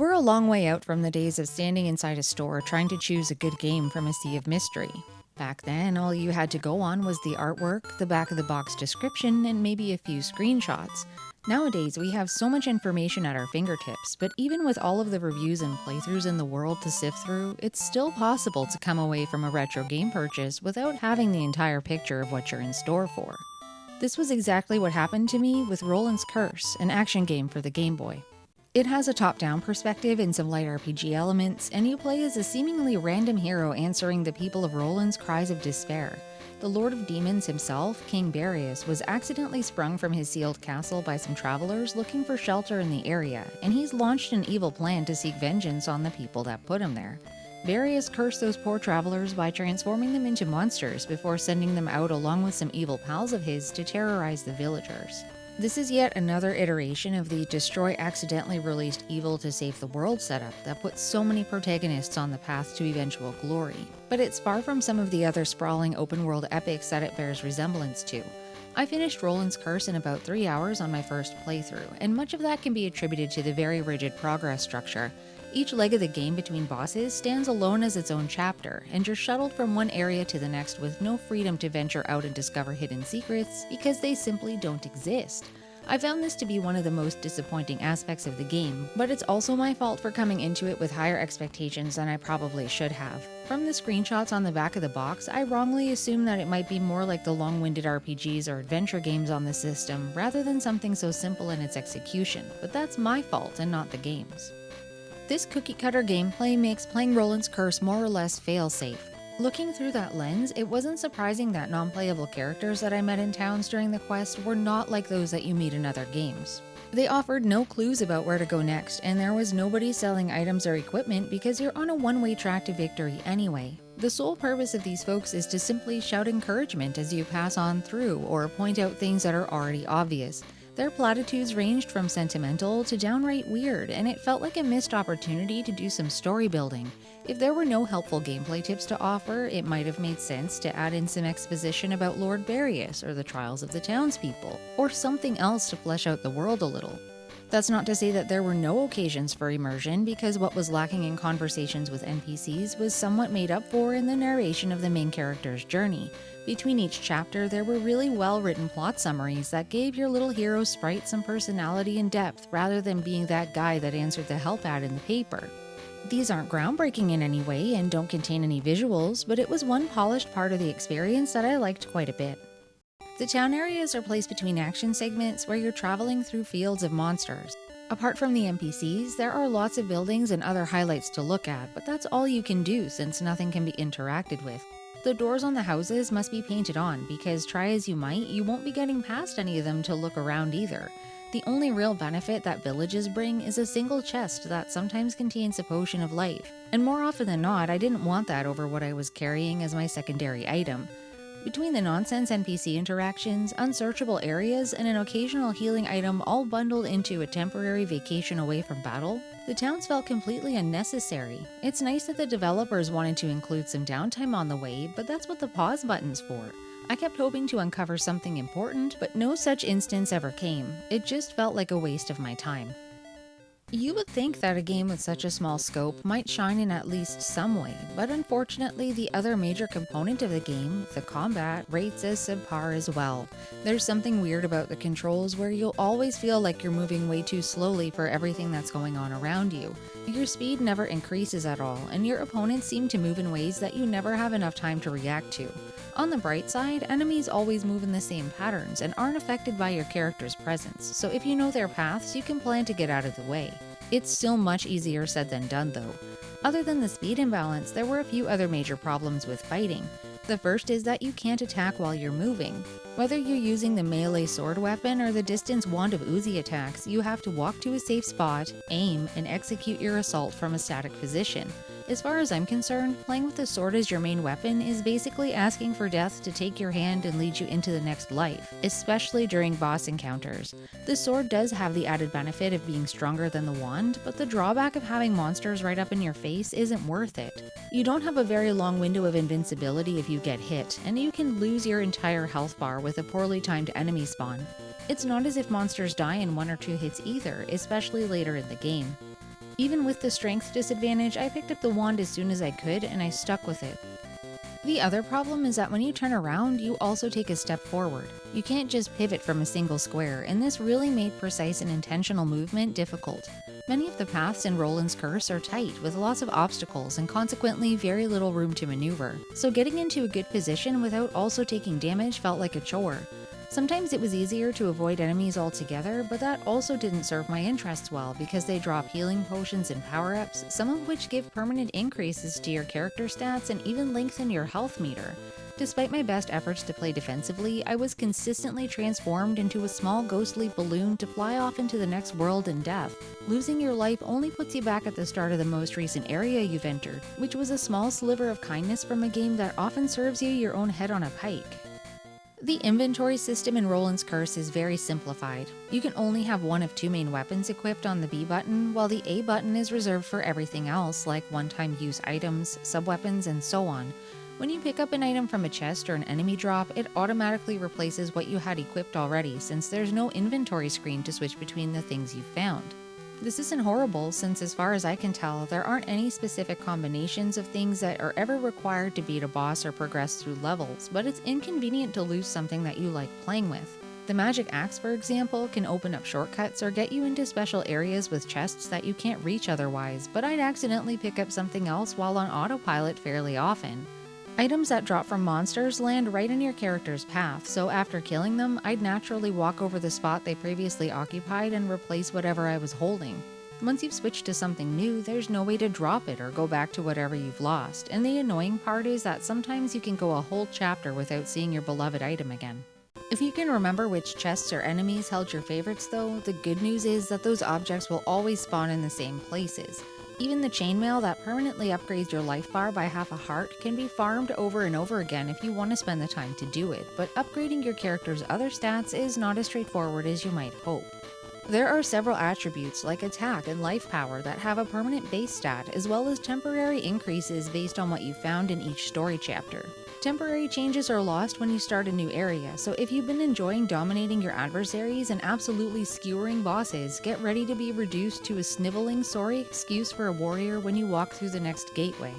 We're a long way out from the days of standing inside a store trying to choose a good game from a sea of mystery. Back then, all you had to go on was the artwork, the back of the box description, and maybe a few screenshots. Nowadays, we have so much information at our fingertips, but even with all of the reviews and playthroughs in the world to sift through, it's still possible to come away from a retro game purchase without having the entire picture of what you're in store for. This was exactly what happened to me with Roland's Curse, an action game for the Game Boy. It has a top-down perspective and some light RPG elements, and you play as a seemingly random hero answering the people of Roland's cries of despair. The Lord of Demons himself, King Barius, was accidentally sprung from his sealed castle by some travelers looking for shelter in the area, and he's launched an evil plan to seek vengeance on the people that put him there. Barius cursed those poor travelers by transforming them into monsters before sending them out along with some evil pals of his to terrorize the villagers. This is yet another iteration of the destroy accidentally released evil to save the world setup that puts so many protagonists on the path to eventual glory. But it's far from some of the other sprawling open world epics that it bears resemblance to. I finished Roland's Curse in about 3 hours on my first playthrough, and much of that can be attributed to the very rigid progress structure. Each leg of the game between bosses stands alone as its own chapter, and you're shuttled from one area to the next with no freedom to venture out and discover hidden secrets because they simply don't exist. I found this to be one of the most disappointing aspects of the game, but it's also my fault for coming into it with higher expectations than I probably should have. From the screenshots on the back of the box, I wrongly assumed that it might be more like the long-winded RPGs or adventure games on the system, rather than something so simple in its execution, but that's my fault and not the game's. This cookie-cutter gameplay makes playing Roland's Curse more or less fail-safe. Looking through that lens, it wasn't surprising that non-playable characters that I met in towns during the quest were not like those that you meet in other games. They offered no clues about where to go next, and there was nobody selling items or equipment because you're on a one-way track to victory anyway. The sole purpose of these folks is to simply shout encouragement as you pass on through or point out things that are already obvious. Their platitudes ranged from sentimental to downright weird, and it felt like a missed opportunity to do some story building. If there were no helpful gameplay tips to offer, it might have made sense to add in some exposition about Lord Barius or the trials of the townspeople, or something else to flesh out the world a little. That's not to say that there were no occasions for immersion, because what was lacking in conversations with NPCs was somewhat made up for in the narration of the main character's journey. Between each chapter, there were really well-written plot summaries that gave your little hero sprite some personality and depth rather than being that guy that answered the help ad in the paper. These aren't groundbreaking in any way and don't contain any visuals, but it was one polished part of the experience that I liked quite a bit. The town areas are placed between action segments where you're traveling through fields of monsters. Apart from the NPCs, there are lots of buildings and other highlights to look at, but that's all you can do since nothing can be interacted with. The doors on the houses must be painted on because try as you might, you won't be getting past any of them to look around either. The only real benefit that villages bring is a single chest that sometimes contains a potion of life, and more often than not, I didn't want that over what I was carrying as my secondary item. Between the nonsense NPC interactions, unsearchable areas, and an occasional healing item all bundled into a temporary vacation away from battle, the towns felt completely unnecessary. It's nice that the developers wanted to include some downtime on the way, but that's what the pause button's for. I kept hoping to uncover something important, but no such instance ever came. It just felt like a waste of my time. You would think that a game with such a small scope might shine in at least some way, but unfortunately the other major component of the game, the combat, rates as subpar as well. There's something weird about the controls where you'll always feel like you're moving way too slowly for everything that's going on around you. Your speed never increases at all, and your opponents seem to move in ways that you never have enough time to react to. On the bright side, enemies always move in the same patterns and aren't affected by your character's presence, so if you know their paths, you can plan to get out of the way. It's still much easier said than done though. Other than the speed imbalance, there were a few other major problems with fighting. The first is that you can't attack while you're moving. Whether you're using the melee sword weapon or the distance wand of Uzi attacks, you have to walk to a safe spot, aim, and execute your assault from a static position. As far as I'm concerned, playing with the sword as your main weapon is basically asking for death to take your hand and lead you into the next life, especially during boss encounters. The sword does have the added benefit of being stronger than the wand, but the drawback of having monsters right up in your face isn't worth it. You don't have a very long window of invincibility if you get hit, and you can lose your entire health bar with a poorly timed enemy spawn. It's not as if monsters die in 1 or 2 hits either, especially later in the game. Even with the strength disadvantage, I picked up the wand as soon as I could and I stuck with it. The other problem is that when you turn around, you also take a step forward. You can't just pivot from a single square, and this really made precise and intentional movement difficult. Many of the paths in Roland's Curse are tight, with lots of obstacles and consequently very little room to maneuver, so getting into a good position without also taking damage felt like a chore. Sometimes it was easier to avoid enemies altogether, but that also didn't serve my interests well because they drop healing potions and power-ups, some of which give permanent increases to your character stats and even lengthen your health meter. Despite my best efforts to play defensively, I was consistently transformed into a small ghostly balloon to fly off into the next world in death. Losing your life only puts you back at the start of the most recent area you've entered, which was a small sliver of kindness from a game that often serves you your own head on a pike. The inventory system in Roland's Curse is very simplified. You can only have one of two main weapons equipped on the B button, while the A button is reserved for everything else like one-time use items, sub-weapons, and so on. When you pick up an item from a chest or an enemy drop, it automatically replaces what you had equipped already since there's no inventory screen to switch between the things you've found. This isn't horrible since as far as I can tell, there aren't any specific combinations of things that are ever required to beat a boss or progress through levels, but it's inconvenient to lose something that you like playing with. The magic axe, for example, can open up shortcuts or get you into special areas with chests that you can't reach otherwise, but I'd accidentally pick up something else while on autopilot fairly often. Items that drop from monsters land right in your character's path, so after killing them, I'd naturally walk over the spot they previously occupied and replace whatever I was holding. Once you've switched to something new, there's no way to drop it or go back to whatever you've lost, and the annoying part is that sometimes you can go a whole chapter without seeing your beloved item again. If you can remember which chests or enemies held your favorites though, the good news is that those objects will always spawn in the same places. Even the chainmail that permanently upgrades your life bar by half a heart can be farmed over and over again if you want to spend the time to do it, but upgrading your character's other stats is not as straightforward as you might hope. There are several attributes like attack and life power that have a permanent base stat, as well as temporary increases based on what you found in each story chapter. Temporary changes are lost when you start a new area, so if you've been enjoying dominating your adversaries and absolutely skewering bosses, get ready to be reduced to a sniveling sorry excuse for a warrior when you walk through the next gateway.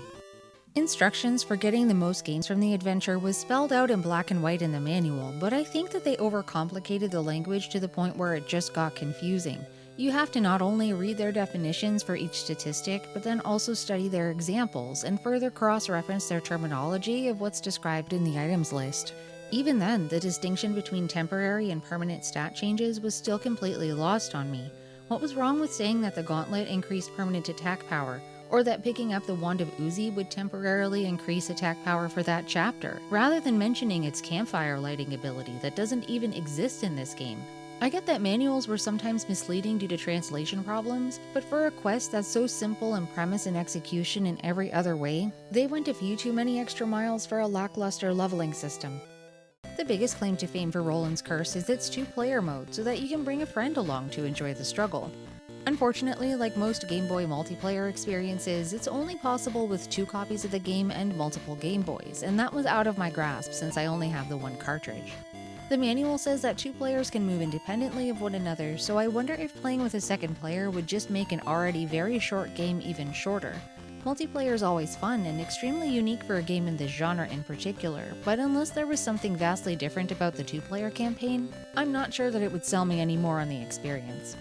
Instructions for getting the most gains from the adventure was spelled out in black and white in the manual, but I think that they overcomplicated the language to the point where it just got confusing. You have to not only read their definitions for each statistic, but then also study their examples and further cross-reference their terminology of what's described in the items list. Even then, the distinction between temporary and permanent stat changes was still completely lost on me. What was wrong with saying that the gauntlet increased permanent attack power, or that picking up the Wand of Uzi would temporarily increase attack power for that chapter, rather than mentioning its campfire lighting ability that doesn't even exist in this game? I get that manuals were sometimes misleading due to translation problems, but for a quest that's so simple in premise and execution in every other way, they went a few too many extra miles for a lackluster leveling system. The biggest claim to fame for Roland's Curse is its two-player mode, so that you can bring a friend along to enjoy the struggle. Unfortunately, like most Game Boy multiplayer experiences, it's only possible with 2 copies of the game and multiple Game Boys, and that was out of my grasp since I only have the 1 cartridge. The manual says that 2 players can move independently of one another, so I wonder if playing with a second player would just make an already very short game even shorter. Multiplayer is always fun and extremely unique for a game in this genre in particular, but unless there was something vastly different about the 2-player campaign, I'm not sure that it would sell me any more on the experience.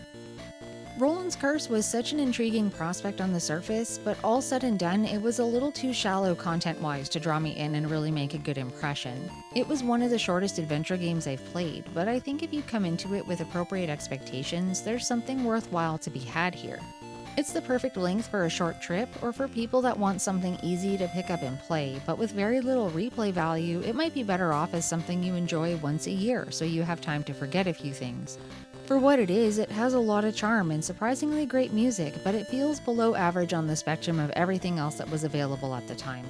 Roland's Curse was such an intriguing prospect on the surface, but all said and done, it was a little too shallow content-wise to draw me in and really make a good impression. It was one of the shortest adventure games I've played, but I think if you come into it with appropriate expectations, there's something worthwhile to be had here. It's the perfect length for a short trip, or for people that want something easy to pick up and play, but with very little replay value, it might be better off as something you enjoy once a year, so you have time to forget a few things. For what it is, it has a lot of charm and surprisingly great music, but it feels below average on the spectrum of everything else that was available at the time.